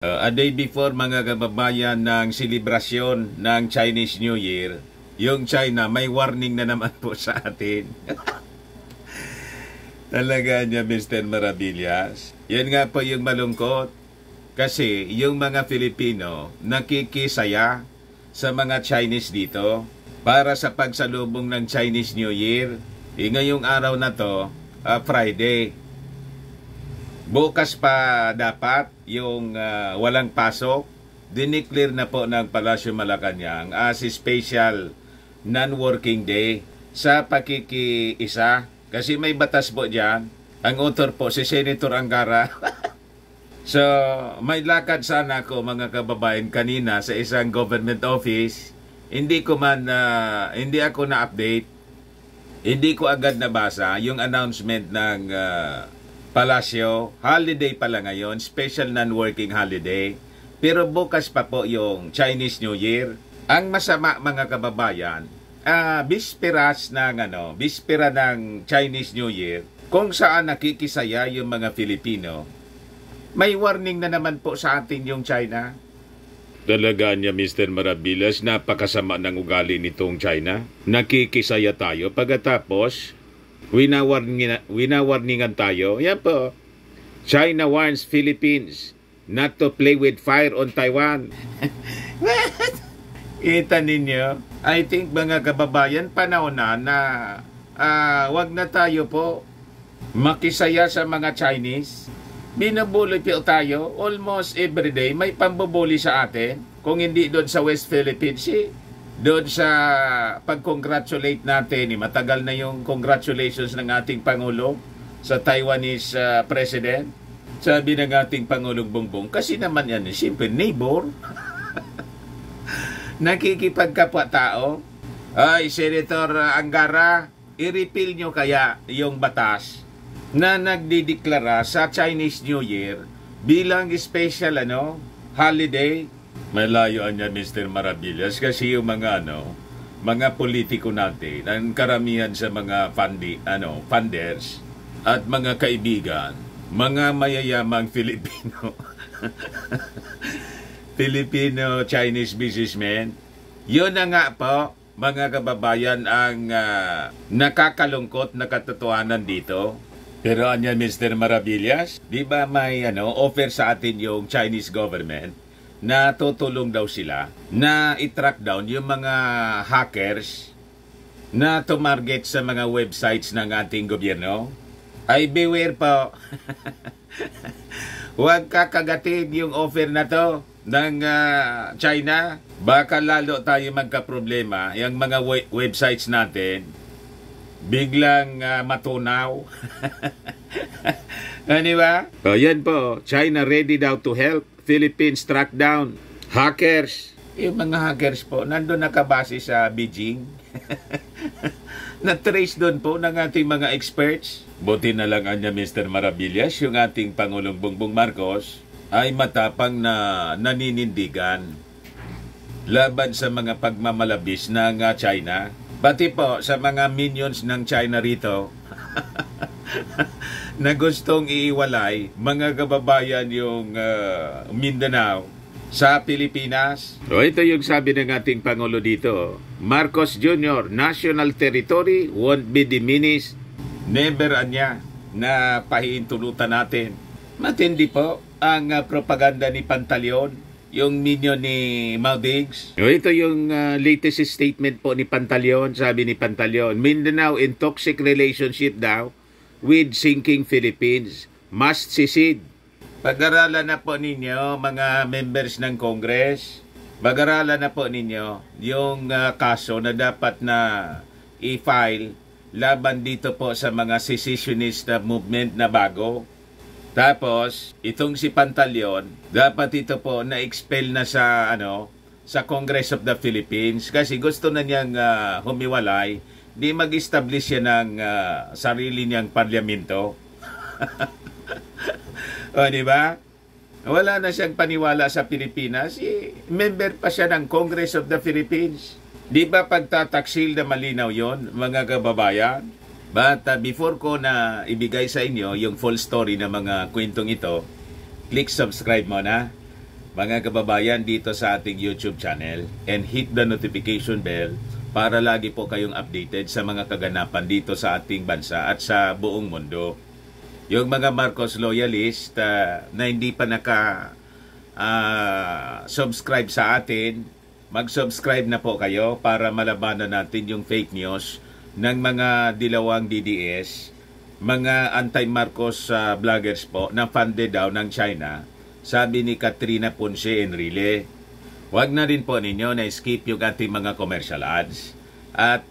A day before mga kababayan ng selebrasyon ng Chinese New Year, yung China may warning na naman po sa atin. Talaga niya, Mr. Maravillas. Yan nga po yung malungkot. Kasi yung mga Filipino nakikisaya sa mga Chinese dito para sa pagsalubong ng Chinese New Year. Ngayong araw na to, Friday. Bukas pa dapat yung walang pasok. Dineclare na po ng Palasyo Malacanang as special non-working day sa pakikiisa. Kasi may batas po dyan. Ang author po si Senator Angara. So, may lakad sana ako mga kababayan kanina sa isang government office. Hindi ako na-update. Hindi ko agad nabasa yung announcement ng Palasyo. Holiday pala ngayon, special non-working holiday. Pero bukas pa po yung Chinese New Year. Ang masama mga kababayan, bispera ng Chinese New Year, kung saan nakikisaya yung mga Filipino, may warning na naman po sa atin yung China. Talaga niya, Mr. Maravillas, napakasama ng ugali nitong China. Nakikisaya tayo, pagkatapos, winawarningan tayo. Yan po, China warns Philippines not to play with fire on Taiwan. Kita ninyo, I think mga kababayan, panahon na wag na tayo po makisaya sa mga Chinese. Binubuli po tayo almost every day. May pambubuli sa atin. Kung hindi doon sa West Philippines, doon sa pag-congratulate natin. Matagal na yung congratulations ng ating Pangulo sa Taiwanese President. Sabi ng ating Pangulong Bongbong, kasi naman yan, simple neighbor. Nakikipagkapwa-tao. Ay, Senator Angara, i-repeal nyo kaya yung batas na nagdideklara sa Chinese New Year bilang special holiday. Malayuan niya, Mr. Maravillas, kasi yung mga politiko natin, ang karamihan sa mga funders at mga kaibigan, mga mayayamang Filipino. Filipino-Chinese businessmen. Yun na nga po, mga kababayan, ang nakakalungkot na katotohanan dito. Pero anya, Mr. Maravillas, di ba may offer sa atin yung Chinese government na tutulong daw sila na i-track down yung mga hackers na tumarget sa mga websites ng ating gobyerno? Ay, beware po. Huwag kakagatin yung offer na to ng China. Baka lalo tayo magka-problema. Yung mga websites natin biglang matunaw. Ano ba? Yan po, China ready daw to help Philippines track down hackers. Yung mga hackers po nandun nakabase sa Beijing. Na-trace doon po ng ating mga experts. Buti na lang anya, Mr. Maravillas, yung ating Pangulong Bongbong Marcos ay matapang na naninindigan laban sa mga pagmamalabis ng China. Pati po sa mga minions ng China rito na gustong iiwalay mga kababayan yung Mindanao sa Pilipinas. O ito yung sabi ng ating Pangulo dito. Marcos Jr., national territory won't be diminished. Never anya na pahihintulutan natin. Matindi po ang propaganda ni Pantaleon, yung minion ni Maldives. Ito yung latest statement po ni Pantaleon. Sabi ni Pantaleon, Mindanao in toxic relationship daw with sinking Philippines. Must secede. Pag-aralan na po ninyo, mga members ng Congress, pag-aralan na po ninyo yung kaso na dapat na i-file laban dito po sa mga secessionist movement na bago. Tapos, itong si Pantaleon, dapat ito po na-expel na sa Congress of the Philippines kasi gusto na niyang humiwalay, di mag-establish siya ng sarili niyang parlamento. O, di ba? Wala na siyang paniwala sa Pilipinas. Member pa siya ng Congress of the Philippines. Di ba pagtataksil na malinaw yon, mga kababayan? But before ko na ibigay sa inyo yung full story ng mga kwentong ito, click subscribe muna mga kababayan, dito sa ating YouTube channel and hit the notification bell para lagi po kayong updated sa mga kaganapan dito sa ating bansa at sa buong mundo. Yung mga Marcos loyalist na hindi pa subscribe sa atin, mag-subscribe na po kayo para malabanan natin yung fake news ng mga dilawang DDS, mga anti-Marcos vloggers po na funded daw ng China, sabi ni Katrina Ponce Enrile. Huwag na rin po ninyo na skip yung ating mga commercial ads at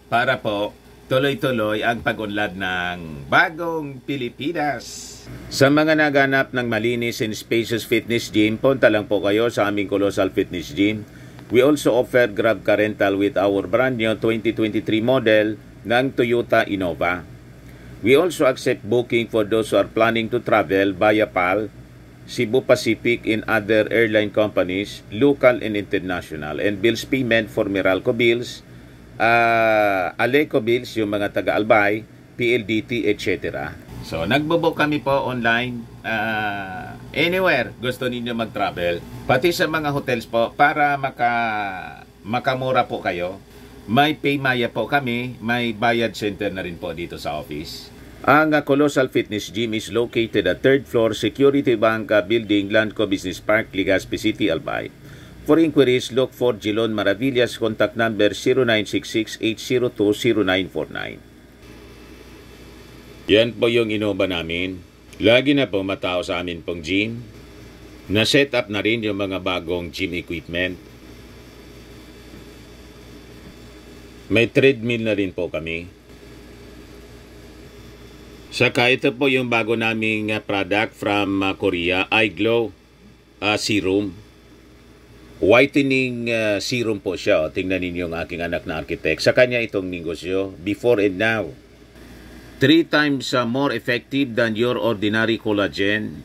para po tuloy-tuloy ang pag-unlad ng bagong Pilipinas. Sa mga naganap ng malinis and spacious fitness gym, punta lang po kayo sa aming Colossal Fitness Gym. We also offer Grab Car Rental with our brand new 2023 model ng Toyota Innova. We also accept booking for those who are planning to travel via PAL, Cebu Pacific and other airline companies, local and international, and bills payment for Meralco bills, Aleco bills, yung mga taga-Albay, PLDT, etc. So, nagbo-book kami po online anywhere gusto ninyo mag-travel. Pati sa mga hotels po para makamura po kayo. May Paymaya po kami, may bayad center na rin po dito sa office. Ang Colossal Fitness Gym is located at 3rd floor Security Bank Building, Landco Business Park, Legazpi City, Albay. For inquiries, look for Jilon Maravillas, contact number 0966-802-0949. Yan po yung Innova namin. Lagi na po matao sa amin pong gym. Na-set up na rin yung mga bagong gym equipment. May treadmill na rin po kami. Saka ito po yung bago naming product from Korea, iGlow Serum. Whitening serum po siya. Tingnan ninyo yung aking anak na architect. Sa kanya itong negosyo, before and now. 3 times more effective than your ordinary collagen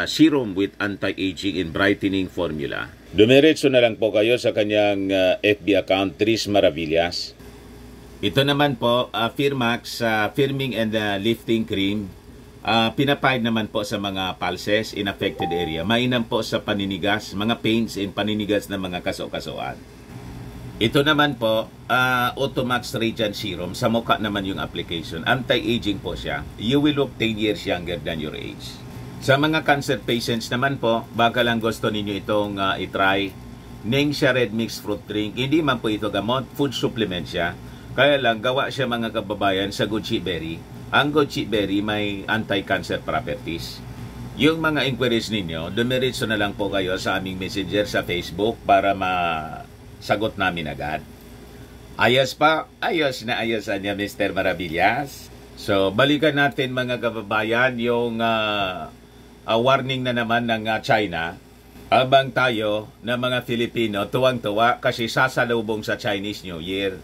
serum with anti-aging and brightening formula. Dumiretso na lang po kayo sa kanyang FB account, Tris Maravillas. Ito naman po, Firmax Firming and Lifting Cream. Pinapahid naman po sa mga pulses in affected area. Mainam po sa paninigas, mga pains and paninigas ng mga kaso-kasoan. Ito naman po, Automax Radiant Serum. Sa mukha naman yung application. Anti-aging po siya. You will look 10 years younger than your age. Sa mga cancer patients naman po, baka lang gusto ninyo itong itry. Ningxia Red Mixed Fruit Drink. Hindi man po ito gamot, food supplement siya. Kaya lang, gawa siya mga kababayan sa goji berry. Ang goji berry may anti-cancer properties. Yung mga inquiries ninyo, dumiretso na lang po kayo sa aming messenger sa Facebook para sagot namin agad. Ayos pa, ayos na ayosan niya Mr. Maravillas. So, balikan natin mga kababayan yung warning na naman ng China. Abang tayo na mga Filipino, tuwang-tuwa kasi sasalubong sa Chinese New Year.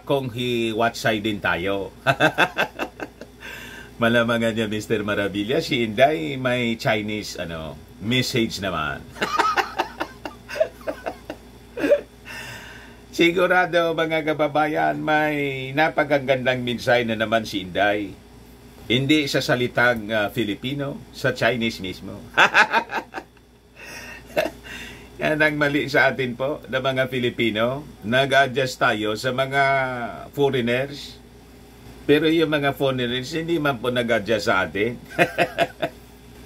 Konghi watsay din tayo. Malamangan niya Mr. Maravillas, si Inday may Chinese message naman. Sigurado mga kababayan, may napakagandang mensahe na naman si Inday. Hindi sa salitang Filipino, sa Chinese mismo. Yan ang mali sa atin po na mga Filipino. Nag-adjust tayo sa mga foreigners. Pero yung mga foreigners, hindi man po nag-adjust sa atin.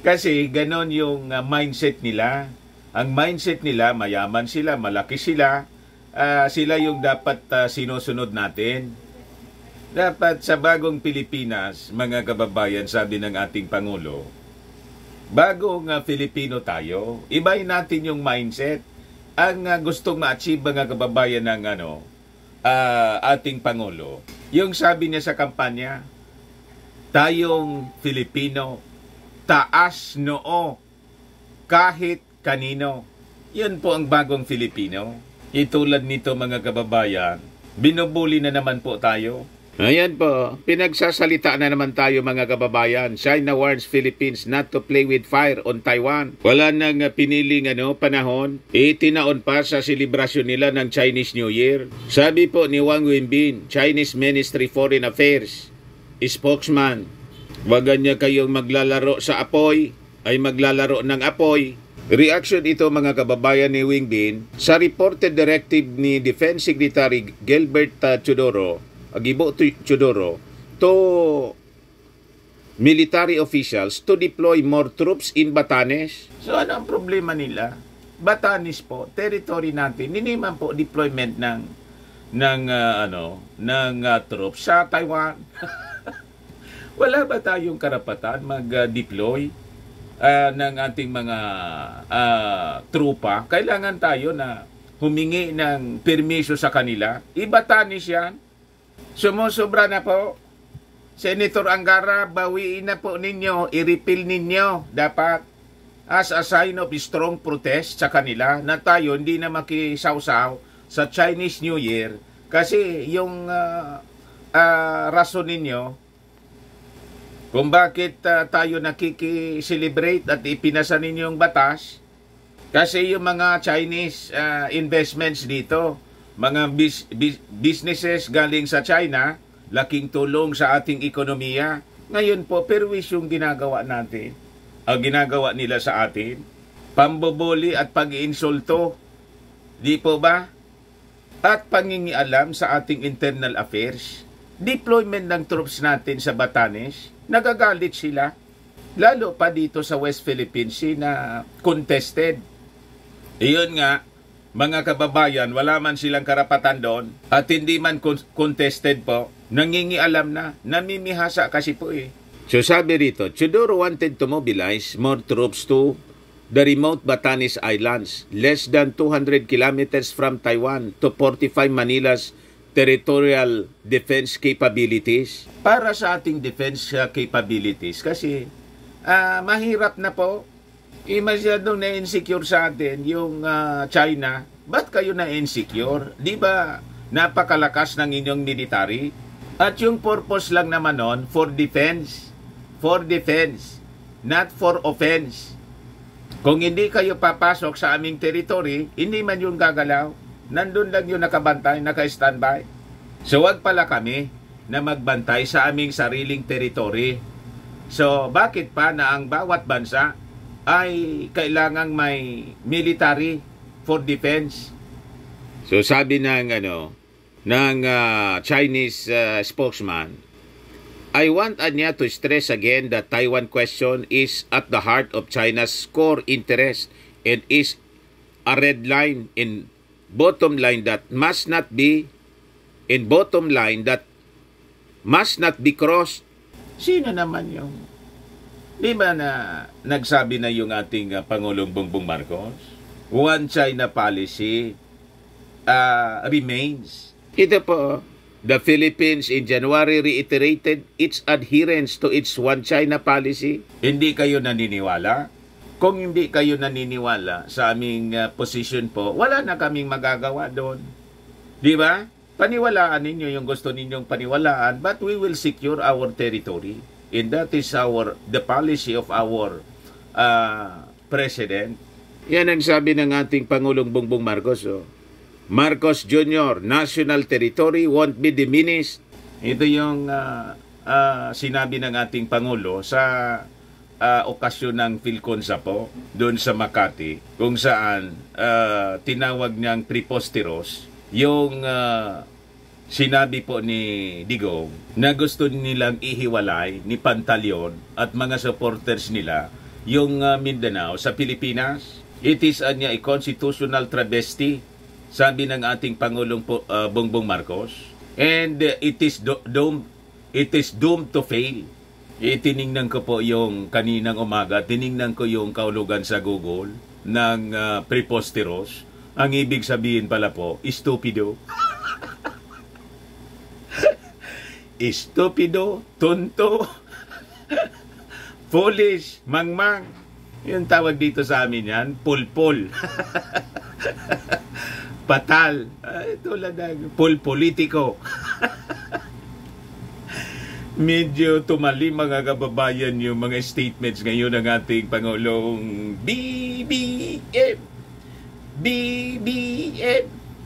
Kasi ganon yung mindset nila. Ang mindset nila, mayaman sila, malaki sila. Sila yung dapat sinusunod natin. Dapat sa bagong Pilipinas, mga kababayan, sabi ng ating Pangulo, bagong Filipino tayo, ibahin natin yung mindset. Ang gustong ma-achieve mga kababayan ng ating Pangulo, yung sabi niya sa kampanya, tayong Filipino, taas noo, kahit kanino. Yan po ang bagong Filipino. Itulad nito mga kababayan, binubuli na naman po tayo. Ayan po, pinagsasalita na naman tayo mga kababayan. China warns Philippines not to play with fire on Taiwan. Wala nang piniling panahon. Itinaon pa sa selebrasyon nila ng Chinese New Year. Sabi po ni Wang Wenbin, Chinese Ministry Foreign Affairs spokesman, wag niya kayong maglalaro sa apoy. ay maglalaro ng apoy. Reaction ito mga kababayan ni Wingbin sa reported directive ni Defense Secretary Gilbert Agibo Teodoro to military officials to deploy more troops in Batanes. So ano ang problema nila? Batanes po, territory natin. Hindi man po deployment ng troops sa Taiwan. Wala ba tayong karapatan mag-deploy ng ating mga trupa? Kailangan tayo na humingi ng permiso sa kanila. Ibatanis yan. Sumusobra na po. Senator Angara, bawiin na po ninyo, i-repeal ninyo. Dapat as a sign of strong protest sa kanila na tayo hindi na makisawsaw sa Chinese New Year. Kasi yung rason ninyo kung bakit tayo nakiki-celebrate at ipinasa ninyong batas, kasi yung mga Chinese investments dito, mga businesses galing sa China, laking tulong sa ating ekonomiya. Ngayon po, perwis yung ginagawa natin, ang ginagawa nila sa atin, pamboboli at pag-iinsulto, di po ba? At pangingialam sa ating internal affairs. Deployment ng troops natin sa Batanes, nagagalit sila. Lalo pa dito sa West Philippine Sea na contested. Iyon nga, mga kababayan, wala man silang karapatan doon at hindi man contested po, nangingialam na, namimihasa kasi po eh. So sabi rito, Teodoro wanted to mobilize more troops to the remote Batanes Islands, less than 200 kilometers from Taiwan, to fortify Manila's territorial defense capabilities. Para sa ating defense capabilities, kasi mahirap na po, masyadong na-insecure sa atin yung China. Ba't kayo na-insecure? Di ba napakalakas ng inyong military? At yung purpose lang naman nun, for defense, not for offense. Kung hindi kayo papasok sa aming territory, hindi man yung gagalaw. Nandun lang yung nakabantay, naka-standby. So wag pala kami na magbantay sa aming sariling territory. So bakit pa na ang bawat bansa ay kailangang may military for defense? So sabi ng Chinese spokesman, I want Anya to stress again that Taiwan question is at the heart of China's core interest and is a red line in bottom line that must not be crossed. Sino naman yung di ba na nagsabi na yung ating Pangulong Bongbong Marcos? One China policy remains. Ito po, the Philippines in January reiterated its adherence to its One China policy. Hindi kayo naniniwala? Kung hindi kayo naniniwala sa aming position po, wala na kaming magagawa doon. Di ba? Paniwalaan ninyo yung gusto ninyong paniwalaan, but we will secure our territory. And that is the policy of our President. Yan ang sabi ng ating Pangulong Bongbong Marcos. Marcos Jr., national territory won't be diminished. Ito yung sinabi ng ating Pangulo sa okasyon ng Philconsa po, doon sa Makati, kung saan tinawag niyang preposteros yung sinabi po ni Digong na gusto nilang ihiwalay ni Pantaleon at mga supporters nila yung Mindanao sa Pilipinas. It is a constitutional travesty, sabi ng ating Pangulong Bongbong Marcos, and it is doomed to fail. Tiningnan ko po yung kaninang umaga, tiningnan ko yung kaulugan sa Google ng preposteros. Ang ibig sabihin pala po, stupido. Stupido, tonto, foolish, mangmang. Yung tawag dito sa amin yan, pulpol. Patal. Tulad ng pulpolitiko. Medyo tumali mga kababayan yung mga statements ngayon ng ating Pangulong BBM.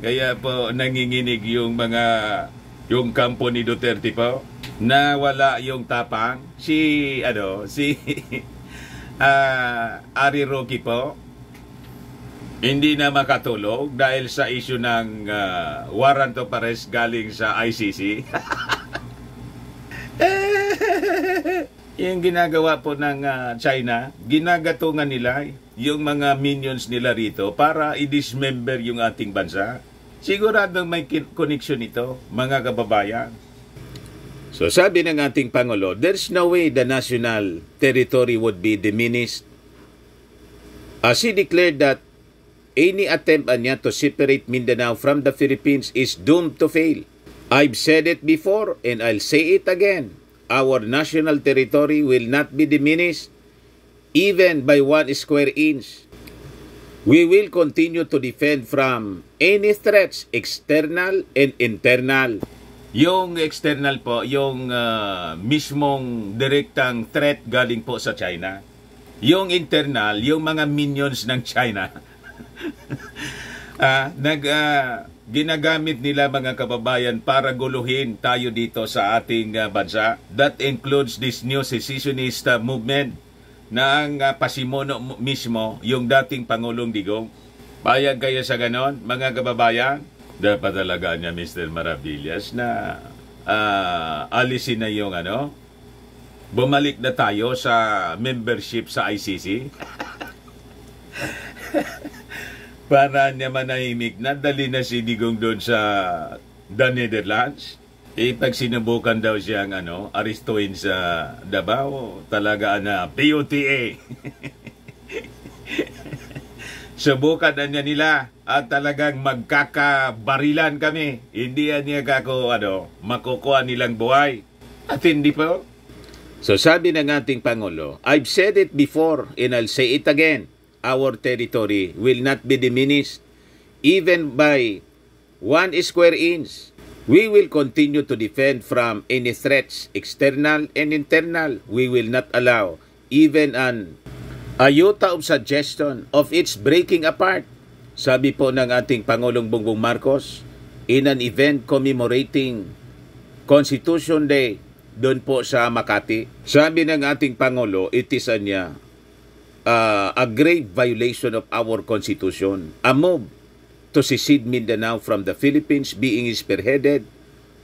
Kaya po nanginginig yung kampo ni Duterte po na wala yung tapang. Ari Roque po, hindi na makatulog dahil sa issue ng warrant of arrest galing sa ICC. Yung ginagawa po ng China, ginagatungan nila yung mga minions nila rito para i-dismember yung ating bansa. Siguradong may connection ito, mga kababayan. So sabi ng ating Pangulo, there's no way the national territory would be diminished. As he declared that any attempt niya to separate Mindanao from the Philippines is doomed to fail. I've said it before and I'll say it again. Our national territory will not be diminished even by 1 square inch. We will continue to defend from any threats, external and internal. Yung external po, yung mismong direktang threat galing po sa China. Yung internal, yung mga minions ng China. Ginagamit nila mga kababayan para guluhin tayo dito sa ating bansa. That includes this new secessionist movement na ang pasimuno mismo yung dating Pangulong Digong. Bayag kayo sa ganon, mga kababayan? Dapat talaga niya, Mr. Maravillas, na alisin na yung bumalik na tayo sa membership sa ICC. Para niya manahimik na, dali na si Digong doon sa the Netherlands. Pag sinubukan daw siyang aristuin sa Davao, talaga na POTA. Subukan na niya nila at talagang magkakabarilan kami. Hindi niya makukuha nilang buhay. At hindi po. So sabi ng ating Pangulo, I've said it before and I'll say it again. Our territory will not be diminished even by 1 square inch. We will continue to defend from any threats, external and internal. We will not allow even an iota of suggestion of its breaking apart. Sabi po ng ating Pangulong Bongbong Marcos in an event commemorating Constitution Day doon po sa Makati. Sabi ng ating Pangulo, it is a grave violation of our Constitution. A move to secede Mindanao from the Philippines being spearheaded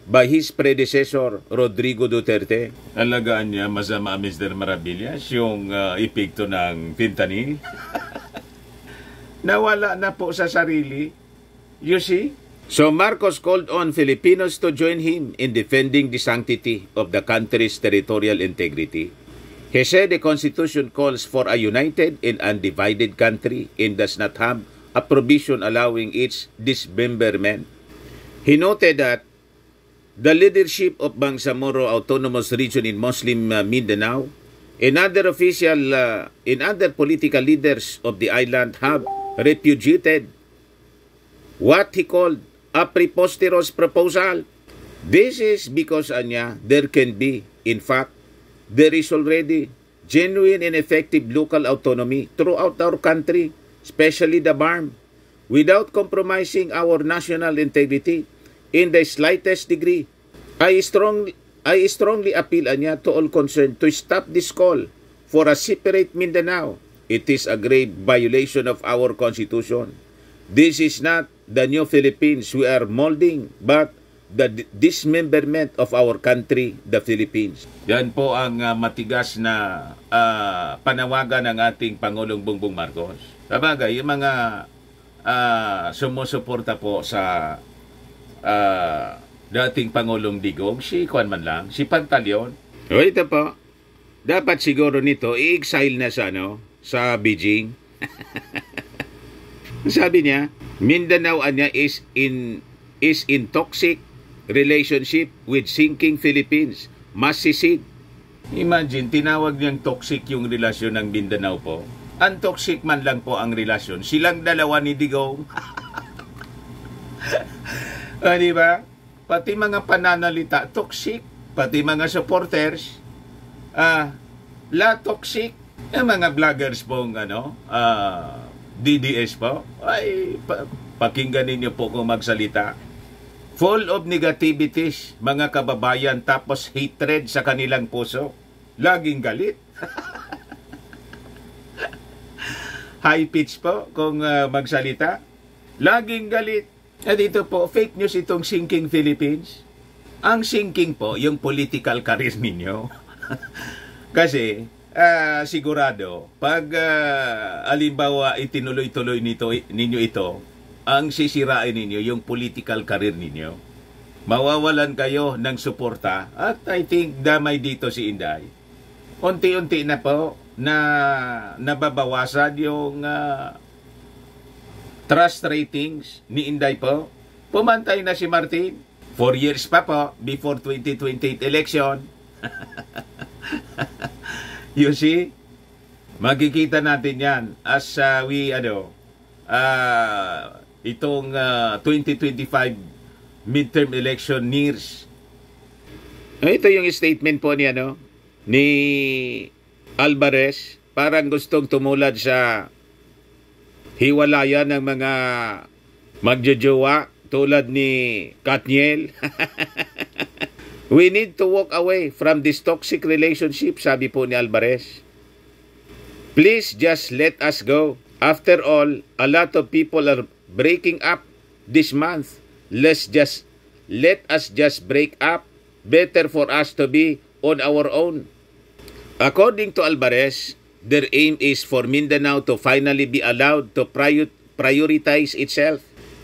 by his predecessor, Rodrigo Duterte. Alagaan niya, masama, Mr. Maravillas, yung epekto ng fentanyl. Nawala na po sa sarili. You see? So Marcos called on Filipinos to join him in defending the sanctity of the country's territorial integrity. He said the Constitution calls for a united and undivided country and does not have a provision allowing its dismemberment. He noted that the leadership of Bangsamoro Autonomous Region in Muslim Mindanao and other political leaders of the island have repudiated what he called a preposterous proposal. This is because there can be, in fact, there is already genuine and effective local autonomy throughout our country, especially the BARM, without compromising our national integrity in the slightest degree. I strongly appeal to all concerned to stop this call for a separate Mindanao. It is a grave violation of our Constitution. This is not the new Philippines we are molding, but the dismemberment of our country, the Philippines. Yan po ang matigas na panawagan ng ating Pangulong Bongbong Marcos. Sabagay, yung mga sumusuporta po sa dating Pangulong Digong, si Pantaleon. O ito po, dapat siguro nito, i-exile na sa Beijing. Sabi niya, Mindanao is in toxic relationship with sinking Philippines. Must secede. Imagine, tinawag niyang toxic yung relasyon ng Mindanao po. Ang toxic man lang po ang relasyon. Silang dalawa ni Digong. Di ba? Pati mga pananalita, toxic. Pati mga supporters, toxic. Yung mga vloggers pong, DDS po, ay, pakinggan ninyo po kung magsalita. Full of negativities, mga kababayan, tapos hatred sa kanilang puso. Laging galit. high pitch po kung magsalita. Laging galit. At dito po, fake news itong Sinking Philippines. Ang sinking po, yung political career ninyo. Kasi, sigurado, pag alimbawa itinuloy-tuloy ninyo ito, ang sisirain ninyo yung political career ninyo. Mawawalan kayo ng suporta at I think damay dito si Inday. Unti-unti na po na nababawasan yung trust ratings ni Inday po. Pumantay na si Martin. 4 years pa po before 2028 election. You see? Magkikita natin yan as itong 2025 midterm election nears. Ito yung statement po ni Alvarez. Parang gustong tumulad sa hiwalayan ng mga magjojowa tulad ni Katniel. We need to walk away from this toxic relationship, sabi po ni Alvarez. Please just let us go. After all, a lot of people are breaking up this month. Let us just break up. Better for us to be on our own. According to Alvarez, their aim is for Mindanao to finally be allowed to prioritize itself.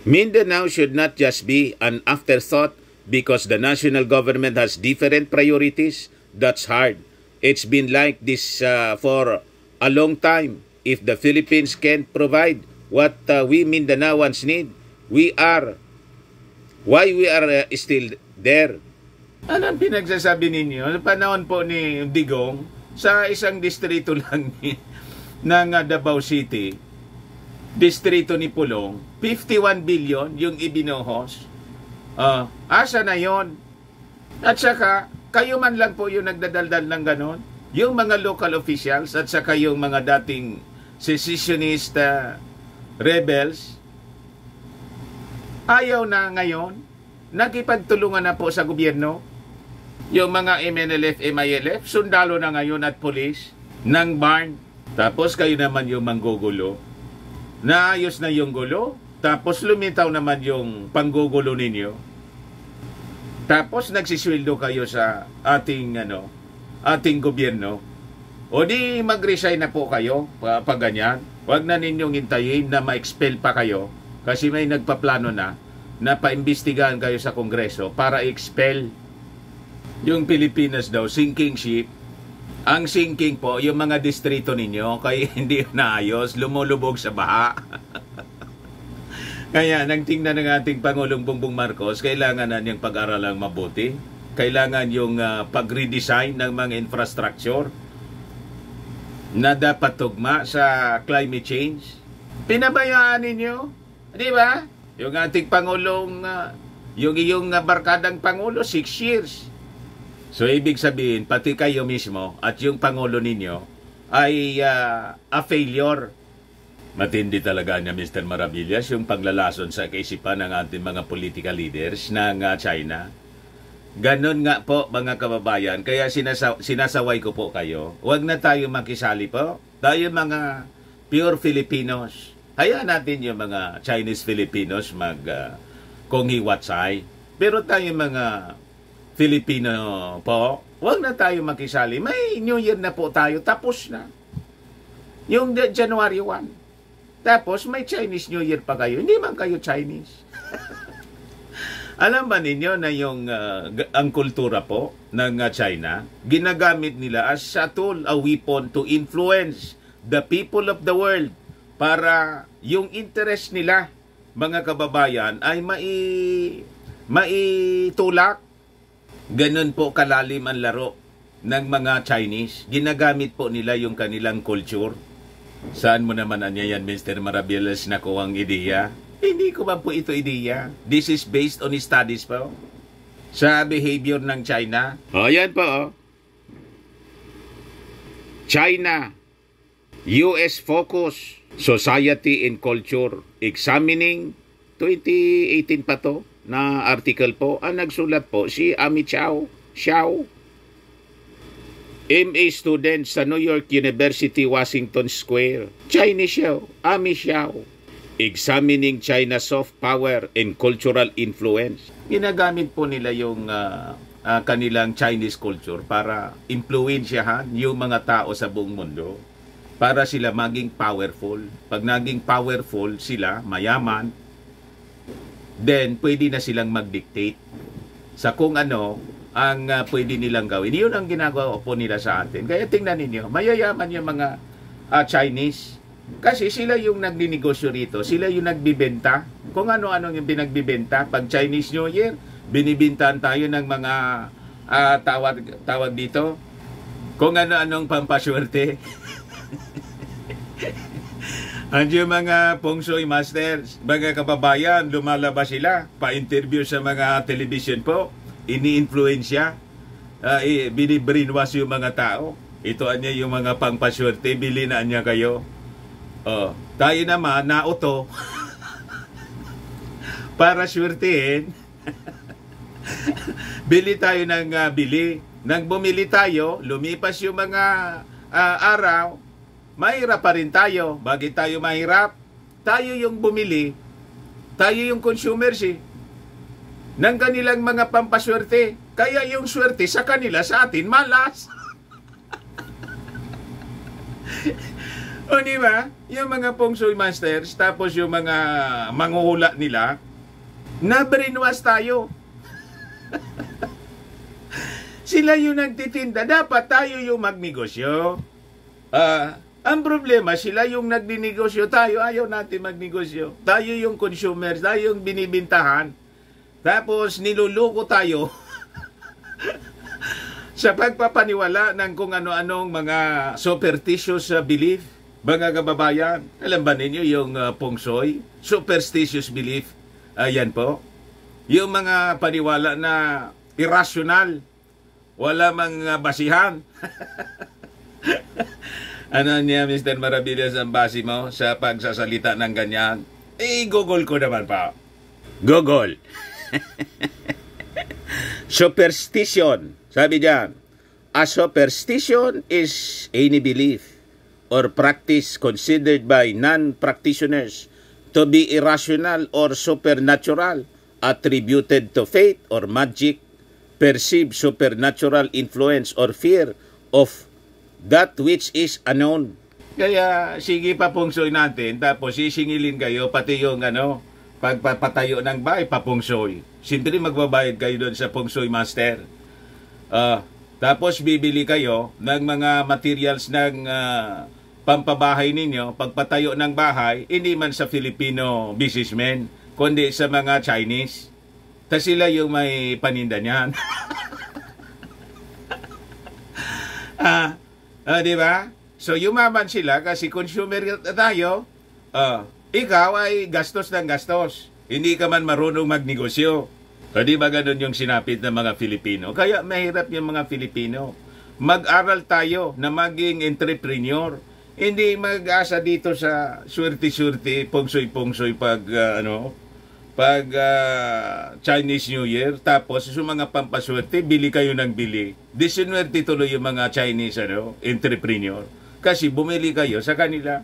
Mindanao should not just be an afterthought because the national government has different priorities. That's hard. It's been like this for a long time. If the Philippines can't provide what we Mindanaoans need, why we are still there? Ano ang pinagsasabi ninyo? Sa panahon po ni Digong, sa isang distrito lang ng Davao City, distrito ni Pulong, 51 billion yung ibinohos. Asa na yon? At saka, kayo man lang po yung nagdadaldal ng ganon. Yung mga local officials at saka yung mga dating secessionist rebels, ayaw na ngayon. Nakipagtulungan na po sa gobyerno. Yung mga MNLF, MILF, sundalo na ngayon at polis ng barn. Tapos kayo naman yung manggugulo. Naayos na yung gulo. Tapos lumitaw naman yung panggugulo ninyo. Tapos nagsisweldo kayo sa ating gobyerno. O di mag-resign na po kayo pag ganyan. Huwag na ninyong hintayin na ma-expel pa kayo kasi may nagpaplano na paimbestigahan kayo sa Kongreso para expel yung Pilipinas daw, sinking ship. Ang sinking po, yung mga distrito ninyo, kaya hindi naayos, lumulubog sa baha. Kaya, nang tingnan ng ating Pangulong Bongbong Marcos, kailangan na niyang pag-aralang mabuti. Kailangan yung pag-redesign ng mga infrastructure na dapat tugma sa climate change. Pinabayaan ninyo, di ba? Yung ating Pangulong, yung iyong barkadang Pangulo, 6 years. So, ibig sabihin, pati kayo mismo at yung Pangulo ninyo ay a failure. Matindi talaga niya, Mr. Maravillas, yung paglalason sa kaisipan ng ating mga political leaders ng China. Ganon nga po, mga kababayan. Kaya sinasaway ko po kayo. Huwag na tayo makisali po. Tayo mga pure Filipinos. Hayaan natin yung mga Chinese Filipinos konghiwatsay. Pero tayo mga Filipino po, huwag na tayo makisali. May New Year na po tayo, tapos na. Yung January 1. Tapos may Chinese New Year pa kayo. Hindi man kayo Chinese. Alam ba ninyo na yung ang kultura po ng China, ginagamit nila as a tool, a weapon to influence the people of the world para yung interest nila, mga kababayan, ay maitulak. Ganun po kalalim ang laro ng mga Chinese. Ginagamit po nila yung kanilang culture. Saan mo naman yan, Mr. Maravillas, nakuha ang ideya? Hindi ko ba po ito ideya? This is based on studies po. Sa behavior ng China. Yan po. China, US Focus, Society and Culture, Examining, 2018 pa to, na article po. Ang nagsulat po si Ami Xiao. MA student sa New York University, Washington Square. Chinese siya, Amish siya. Examining China's soft power and cultural influence. Ginagamit po nila yung kanilang Chinese culture para impluwensyahan yung mga tao sa buong mundo. Para sila maging powerful. Pag naging powerful sila, mayaman, then pwede na silang mag-dictate sa kung ano ang pwede nilang gawin. Yun ang ginagawa po nila sa atin. Kaya tingnan ninyo, mayayaman yung mga Chinese. Kasi sila yung nagninegosyo rito. Sila yung nagbibenta. Kung ano-ano yung pinagbibenta. Pag Chinese New Year, binibintahan tayo ng mga tawag dito. Kung ano-anong pampaswerte. Ang yung mga feng shui masters, mga kababayan, lumalabas sila, pa-interview sa mga television po, ini-influensya, bini-brainwash yung mga tao. Ito anya yung mga pampaswerte, bili na anya kayo. Tayo naman, nauto, para swertehin, bili tayo ng bili. Nang bumili tayo, lumipas yung mga araw, mahirap pa rin tayo. Bakit tayo mahirap? Tayo yung bumili. Tayo yung consumers ng kanilang mga pampaswerte. Kaya yung swerte sa kanila, sa atin, malas. O diba? Yung mga feng shui masters, tapos yung mga manghuhula nila, na-brainwash tayo. Sila yung nagtitinda. Dapat tayo yung magnegosyo. Ang problema, sila yung nagdinegosyo, tayo ayaw natin magnegosyo. Tayo yung consumers, tayo yung binibintahan. Tapos niluluko tayo sa pagpapaniwala ng kung ano-anong mga superstitious belief. Mga kababayan, alam ba ninyo yung feng shui? Superstitious belief. Ayan po. Yung mga paniwala na irrational. Wala mang basihan. Ano niya, Mr. Maravillas, ang base mo sa pagsasalita ng ganyan? Google ko naman pa. Google. Superstition. Sabi diyan, a superstition is any belief or practice considered by non-practitioners to be irrational or supernatural, attributed to faith or magic, perceived supernatural influence or fear of that which is unknown. Kaya sige pa feng shui natin, tapos sisingilin kayo pati yung pagpapatayo ng bahay pa feng shui. Siyempre magbabayad kayo doon sa feng shui master. Tapos bibili kayo ng mga materials ng pampabahay ninyo, pagpatayo ng bahay, hindi man sa Filipino businessmen, kundi sa mga Chinese. Tapos sila yung may paninda niyan. Di ba? So, yumaman sila kasi consumer tayo. Ikaw ay gastos ng gastos. Hindi ka man marunong magnegosyo. Di ba ganun yung sinapit ng mga Filipino? Kaya mahirap yung mga Filipino. Mag-aral tayo na maging entrepreneur. Hindi mag-asa dito sa swerte-swerte, pungsoy-pungsoy pag Chinese New Year, tapos sa mga pampaswerte, bili kayo ng bili. Disinwerte tuloy yung mga Chinese entrepreneur. Kasi bumili kayo sa kanila.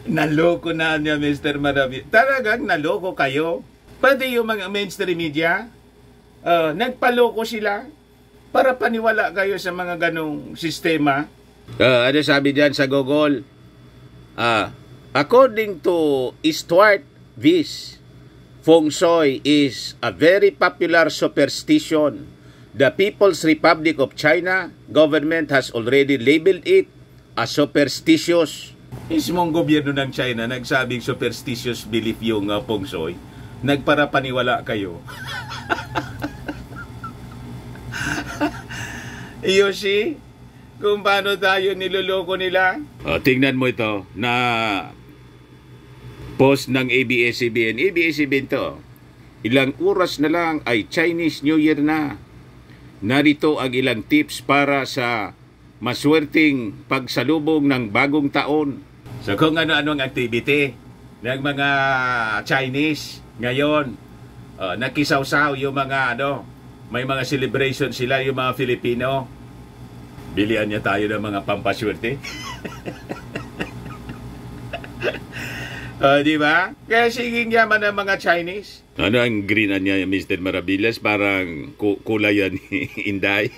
Naloko na niya, Mr. Maravi. Talagang naloko kayo. Pati yung mga mainstream media, nagpaloko sila para paniwala kayo sa mga ganong sistema. Ano sabi dyan sa Google? According to Stuart Vies, feng shui is a very popular superstition. The People's Republic of China government has already labeled it as superstitious. Mismong gobyerno ng China nagsabing superstitious belief yung feng shui. Nagparapaniwala kayo. Yoshi, kung paano tayo niloloko nila. Tingnan mo ito na post ng ABS-CBN. ABS-CBN to. Ilang oras na lang ay Chinese New Year na. Narito ang ilang tips para sa maswerteng pagsalubong ng bagong taon. So kung ano-ano ang activity ng mga Chinese ngayon, nakisawsaw yung mga may mga celebration sila yung mga Filipino. Bilian niya tayo ng mga pampaswerte. Di ba? Kaya siging yaman ng mga Chinese. Ano ang green niya, Mr. Maravillas? Parang kulay yan, Inday.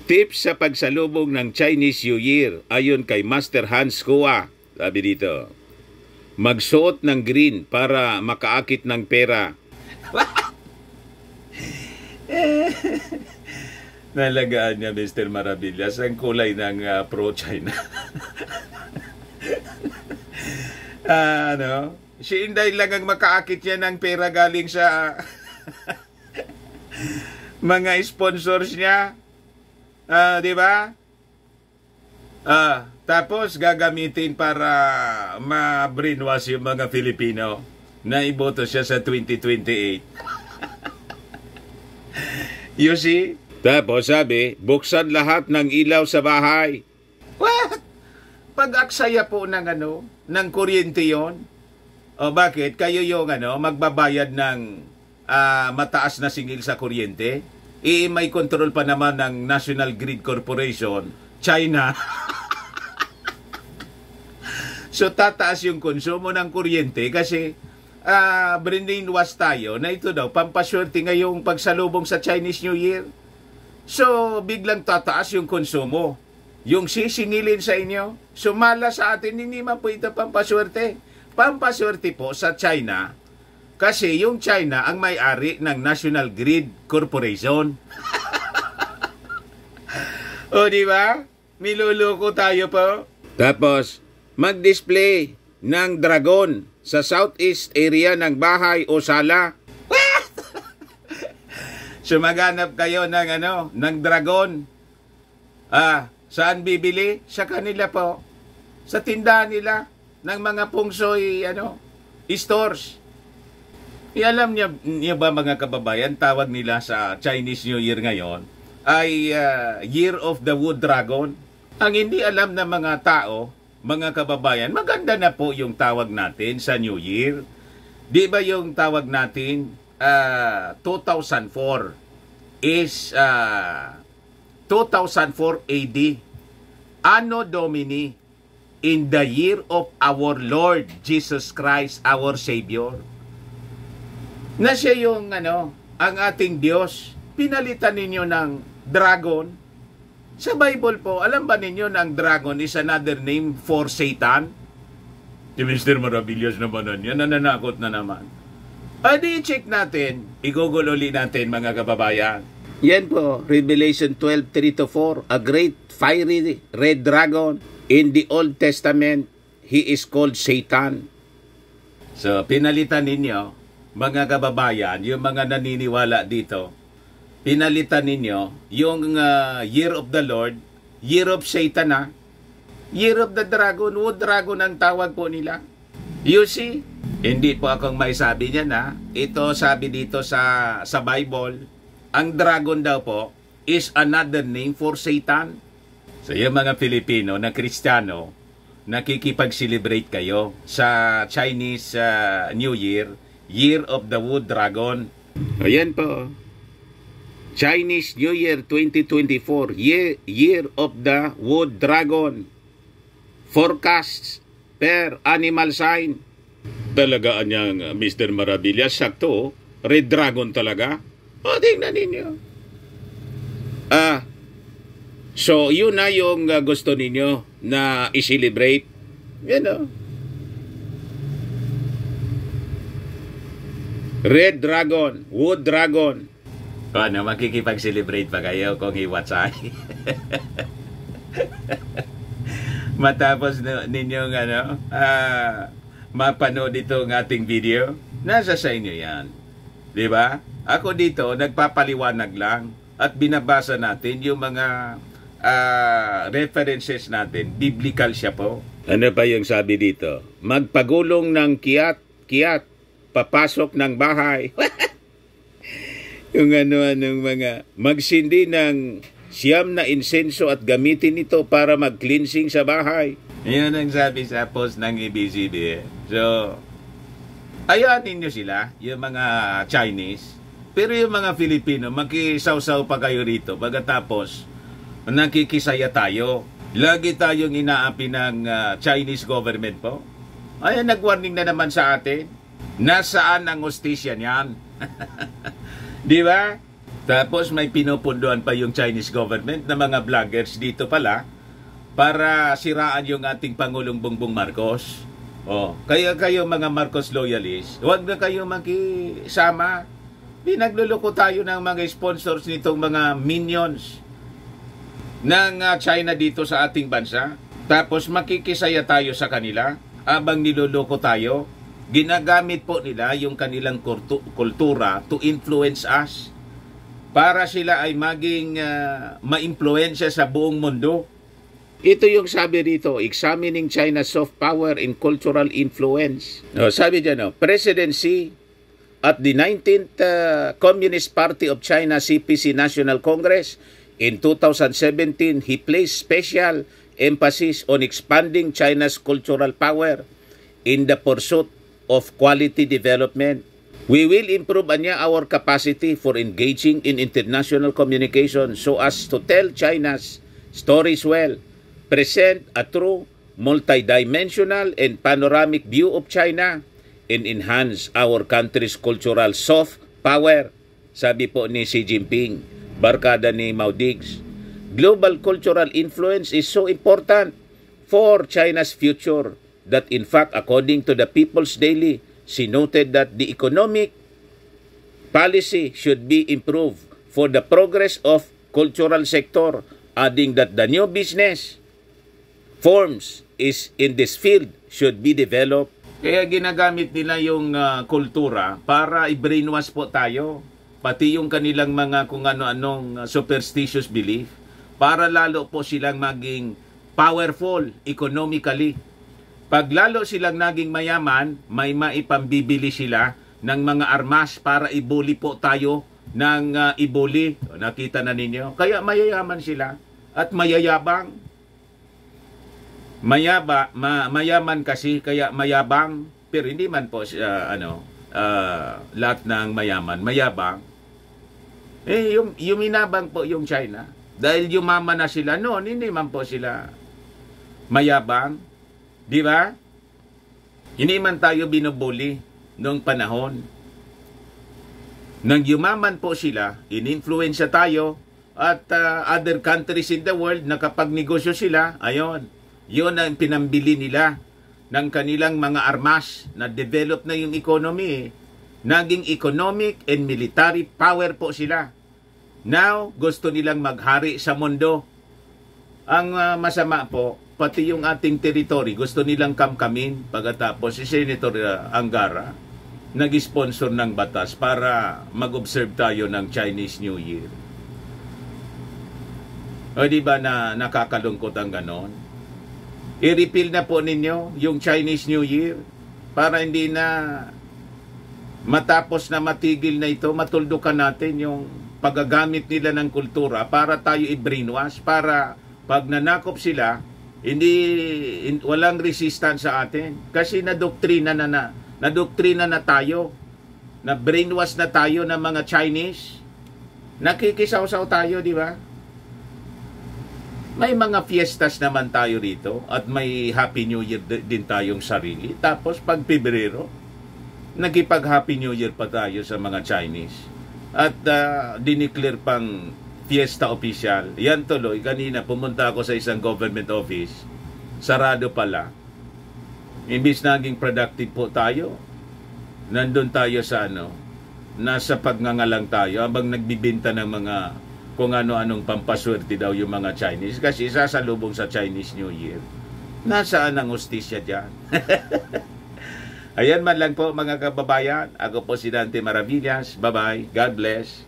Tips sa pagsalubong ng Chinese New Year ayon kay Master Hans Kua. Sabi dito, magsuot ng green para makaakit ng pera. Nalagaan niya, Mr. Maravillas, ang kulay ng pro-China. Si Inday lang ang makaakit niya ng pera galing sa mga sponsors niya. Di ba? Tapos gagamitin para ma-brainwash yung mga Filipino na iboto siya sa 2028. You see? Tapos sabi, buksan lahat ng ilaw sa bahay. What? Pag-aksaya po ng ng kuryente yon. O bakit? Kayo yung magbabayad ng mataas na singil sa kuryente? May control pa naman ng National Grid Corporation, China. So tataas yung konsumo ng kuryente kasi brainwash tayo na ito daw, pampaswerte ngayong pagsalubong sa Chinese New Year. So biglang tataas yung konsumo. Yung sisingilin sa inyo, sumala sa atin, hindi man po ito pampaswerte. Pampaswerte po sa China kasi yung China ang may-ari ng National Grid Corporation. O di ba? Niluloko tayo po. Tapos, mag-display ng dragon sa southeast area ng bahay o sala. Sumaganap kayo ng dragon. Saan bibili? Sa kanila po. Sa tindahan nila ng mga pungsoy stores. Alam niya ba mga kababayan, tawag nila sa Chinese New Year ngayon ay Year of the Wood Dragon. Ang hindi alam ng mga tao, mga kababayan, maganda na po yung tawag natin sa New Year. Di ba yung tawag natin 2004 is 2004 AD, Anno Domini, in the year of our Lord Jesus Christ, our Savior. Na siya yung ang ating Diyos. Pinalitan ninyo ng dragon. Sa Bible po, alam ba ninyo na ang dragon is another name for Satan? Si Mr. Maravillas naman yan, nananakot na naman. Check natin, i-google ulit natin mga kababayan. Yan po, Revelation 12:3-4, a great fiery red dragon. In the Old Testament, he is called Satan. So, pinalitan ninyo, mga kababayan, yung mga naniniwala dito, pinalitan ninyo yung Year of the Lord, Year of Satan Year of the Dragon, Wood Dragon ang tawag po nila. You see? Hindi po akong may sabi niyan Ito sabi dito sa Bible. Ang dragon daw po is another name for Satan. So yung mga Filipino na Kristiyano, nakikipag-celebrate kayo sa Chinese New Year, Year of the Wood Dragon. Ayan po. Chinese New Year 2024, Year of the Wood Dragon. Forecasts per animal sign. Talagaan niyang Mr. Maravillas, sakto, Red Dragon talaga. O, tingnan ninyo. So, yun na yung gusto ninyo na i-celebrate. Yan Red Dragon, Wood Dragon. Ano, makikipag-celebrate pa kayo kung iwatsay. Matapos ninyong mapanood itong ating video, nasa sa inyo yan. Diba? Ako dito, nagpapaliwanag lang at binabasa natin yung mga references natin. Biblical siya po. Ano pa yung sabi dito? Magpagulong ng kiyat, papasok ng bahay. Yung ano-anong mga magsindi ng siyam na insenso at gamitin ito para mag-cleansing sa bahay. Yan ang sabi sa post ng ABCD. So, ayanin nyo sila, yung mga Chinese. Pero yung mga Filipino, makisaw-saw pa kayo rito. Pagkatapos, nakikisaya tayo. Lagi tayong inaapi ng Chinese government po. Ay, nag-warning na naman sa atin. Nasaan ang hustisya niyan? Di ba? Tapos may pinupunduan pa yung Chinese government na mga vloggers dito pala para siraan yung ating Pangulong Bongbong Marcos. Kaya kayo mga Marcos loyalists, huwag na kayo makisama. Pinagluloko tayo ng mga sponsors nitong mga minions ng China dito sa ating bansa. Tapos makikisaya tayo sa kanila habang niloloko tayo. Ginagamit po nila yung kanilang kultura to influence us para sila ay maging ma-influensya sa buong mundo. Ito yung sabi rito, examining China's soft power and cultural influence. Sabi dyan, presidency at the 19th Communist Party of China CPC National Congress in 2017, he placed special emphasis on expanding China's cultural power in the pursuit of quality development. We will improve our capacity for engaging in international communication so as to tell China's stories well, present a true multidimensional and panoramic view of China, and enhance our country's cultural soft power. Sabi po ni Xi Jinping, barkada ni Mao Diggs. Global cultural influence is so important for China's future that in fact, according to the People's Daily, she noted that the economic policy should be improved for the progress of cultural sector, adding that the new business forms is in this field should be developed. Kaya ginagamit nila yung kultura para i-brainwash po tayo, pati yung kanilang mga kung ano-anong superstitious belief, para lalo po silang maging powerful economically. Pag lalo silang naging mayaman, may maipambibili sila ng mga armas para ibuli po tayo ng ibuli. Nakita na ninyo? Kaya mayayaman sila at mayayabang. Mayaman kasi kaya mayabang, pero hindi man po lahat ng mayaman mayabang. Yuminabang po yung China dahil yumaman na sila noon, hindi man po sila mayabang, di ba? Hindi man tayo binubuli noong panahon. Nang yumaman po sila, ininfluensya tayo at other countries in the world, nakapagnegosyo sila, ayon. Yun ang pinambili nila ng kanilang mga armas na develop na yung economy. Naging economic and military power po sila. Now, gusto nilang maghari sa mundo. Ang masama po, pati yung ating territory, gusto nilang kamkamin. Pagkatapos, si Senator Angara, nag-sponsor ng batas para mag-observe tayo ng Chinese New Year. O di ba na nakakalungkot ang ganon? I-repeal na po ninyo yung Chinese New Year para hindi na matapos na matigil na ito, matuldukan natin yung paggagamit nila ng kultura para tayo i-brainwash, para pag nanakop sila, walang resistance sa atin. Kasi nadoktrina na tayo, na brainwash na tayo ng mga Chinese. Nakikisaw-saw tayo, di ba? May mga fiestas naman tayo rito at may Happy New Year din tayong sarili. Tapos pag Pebrero, nagipag-Happy New Year pa tayo sa mga Chinese. At dineclare pang fiesta official. Yan tuloy, kanina pumunta ako sa isang government office. Sarado pala. Imbis naging productive po tayo, nandun tayo sa nasa pagngangalang tayo habang nagbibinta ng mga kung ano-anong pampaswerte daw yung mga Chinese kasi sasalubong sa Chinese New Year. Nasaan ang hustisya dyan? Ayan man lang po mga kababayan. Ako po si Dante Maravillas. Bye-bye. God bless.